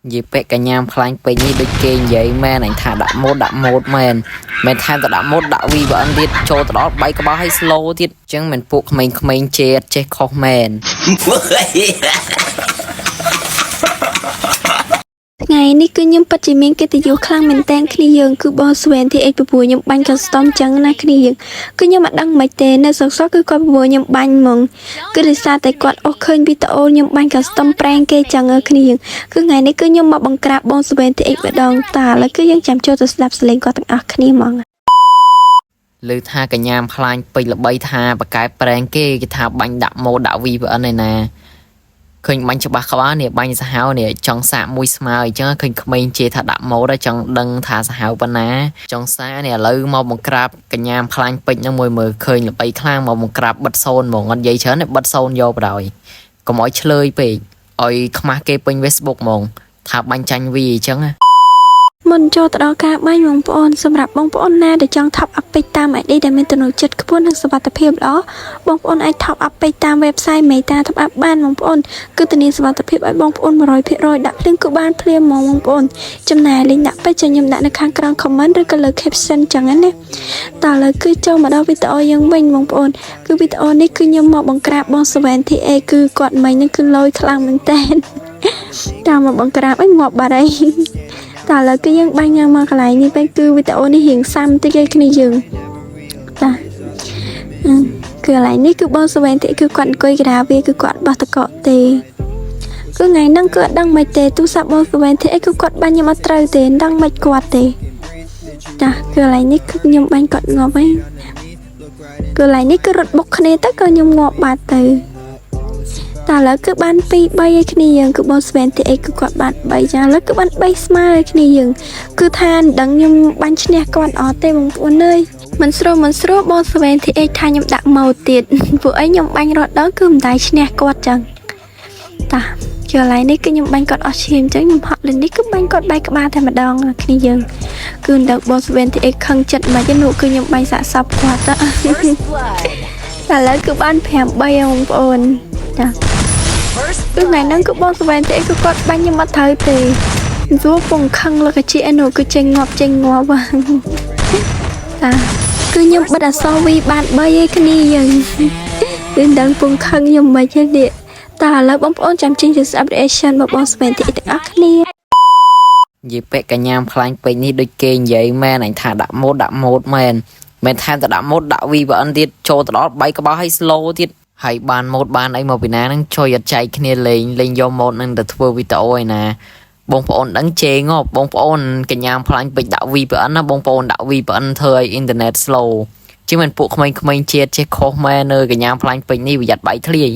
dịp vẽ cả nhàm khángไปนี่ដូចគេនិយាយមែនអញថាដាក់ម៉ូតមែនថែមតែដាក់ម៉ូតដាក់វីបើអិនទៀតចូលទៅដល់3ក្បាលឲ្យ slow ទៀតអញ្ចឹងមិនពួកក្មេងៗជេរចេះខុសមែនថ្ងៃនេះគឺខ្ញុំពិតជាមានកិត្តិយសខ្លាំងមែនតើគ្នាយើងគឺបោះស្វែនទីអេកពពួរខ្ញុំបាញ់ custom ចឹងណាគ្នាយើងគឺខ្ញុំអត់ដឹងមិនទេនៅសក់គឺគាត់ពពួរខ្ញុំបាញ់ហ្មងគឺដោយសារតែគាត់អស់ឃើញវីដេអូខ្ញុំបាញ់ custom ប្រេងគេចឹងគ្នាយើងគឺថ្ងៃនេះគឺខ្ញុំមកបង្ក្រាបបងស្វែនទីអេកម្ដងតាឥឡូវគឺយើងចាំចូលទៅស្ដាប់សលេងគាត់ទាំងអស់គ្នាហ្មងលើថាកញ្ញាមខ្លាញ់ពេញល្បីថាបកកែប្រេងគេថាបាញ់ដាក់ម៉ូតដាក់ VPN ឯណាឃើញបាញ់ច្បាស់ក្បាលនេះបាញ់សាហាវនេះចង់សាកមួយស្មើអញ្ចឹងឃើញក្មេងជេរថាដាក់ម៉ូតចង់ដឹងថាសាហាវប៉ុណ្ណាចង់សានេះឥឡូវមកបង្ក្រាបកញ្ញាមខ្លាញ់ពេជ្រនឹងមួយមើលឃើញល្បីខ្លាំងមកបង្ក្រាបបិទសូនហ្មងអត់និយាយច្រើនទេបិទសូនយកបដ ாய் កុំឲ្យឆ្លើយពេកឲ្យខ្មាស់គេពេញ Facebook ហ្មងថាបាញ់ចាញ់វីអញ្ចឹងមុនចូលទៅដល់ការបាញ់បងប្អូនសម្រាប់បងប្អូនណាដែលចង់ top up ពេកតាម ID ដែលមានទំនុកចិត្តខ្ពស់និងសុវត្ថិភាពល្អបងប្អូនអាច top up ពេកតាម website Meta top up បានបងប្អូនគឺធានាសុវត្ថិភាពឲ្យបងប្អូន 100% ដាក់ភ្លាមគឺបានភ្លាមហ្មងបងប្អូនចំណែក link ដាក់ពេកខ្ញុំដាក់នៅខាងក្រោម comment ឬក៏លើ caption ចឹងណាតើឥឡូវគឺចូលមកដល់វីដេអូយើងវិញបងប្អូនគឺវីដេអូនេះគឺខ្ញុំមកបង្ក្រាបបង70A គឺគាត់មិញហ្នឹងគឺលយខ្លាំងមែនតើតាមមកបង្ក្រាបឲ្យងាប់បាត់ហើយតែឥឡូវគឺយើងបាញ់មកកន្លែងនេះវិញគឺវីដេអូនេះរៀងសាំតិចឯគ្នាយើងតាគឺកន្លែងនេះគឺបង70គឺគាត់អង្គុយក្រាវាគឺគាត់បោះតកកទេគឺថ្ងៃហ្នឹងគឺអត់ដឹងមិនទេទូរស័ព្ទបង70គឺគាត់បាញ់ខ្ញុំអត់ត្រូវទេដឹងមិនគាត់ទេចាគឺកន្លែងនេះគឺខ្ញុំបាញ់គាត់ងាប់ហើយកន្លែងនេះគឺរត់បុកគ្នាទៅក៏ខ្ញុំងាប់បាត់ទៅតែឥឡូវគឺបាន2 3ឯគ្នាយើងគឺបង70គឺគាត់បាន3ចាឥឡូវគឺបាន3ស្មើឯគ្នាយើងគឺថាដឹងខ្ញុំបាញ់ឈ្នះគាត់អត់ទេបងប្អូនអើយមិនស្រួលបង70ថាខ្ញុំដាក់ម៉ូតទៀតពួកអីខ្ញុំបាញ់រត់ដល់គឺមិនដែរឈ្នះគាត់ចឹងតាកន្លែងនេះគឺខ្ញុំបាញ់គាត់អស់ឈាមចឹងខ្ញុំហក់លេងនេះគឺបាញ់គាត់បែកក្បាលតែម្ដងគ្នាយើងគឺដល់បង70ខឹងចិត្តមកទេនោះគឺខ្ញុំបាញ់សាកសពគាត់ទៅតែឥឡូវគឺបាន5 3បងប្អូនចាគឺថ្ងៃហ្នឹងគឺបង70គឺគាត់បាញ់ខ្ញុំអត់ត្រូវទេព្រោះពងខឹងលកជាឯនោះគឺចេញងាប់តាគឺខ្ញុំបិទអសរវីបាន3ឯគ្នាយើងគឺដឹងពងខឹងខ្ញុំមិនទេនេះតែឥឡូវបងប្អូនចាំចេញទៅស្ដាប់ reaction របស់បង70ទាំងអស់គ្នានិយាយពាក់កញ្ញាមខ្លាញ់ពេកនេះដូចគេនិយាយមែនអញថាដាក់ម៉ូតមែនថែមតែដាក់ម៉ូតដាក់ VPN ទៀតចូលទៅដល់3ក្បាលឲ្យ slow ទៀតហើយបានម៉ូតបានអីមកពីណាហ្នឹងជួយអត់ចែកគ្នាលេងយកម៉ូតហ្នឹងទៅធ្វើវីដេអូឯណាបងប្អូនដឹងជេងបងប្អូនកញ្ញាមខ្លាញ់ពេកដាក់ VPN ណាបងប្អូនដាក់ VPN ធ្វើឲ្យអ៊ីនធឺណិត slow ជាងមិនពួកក្មេងៗជាតិចេះខុសមែននៅកញ្ញាមខ្លាញ់ពេកនេះប្រយ័ត្នបែកធ្លាយ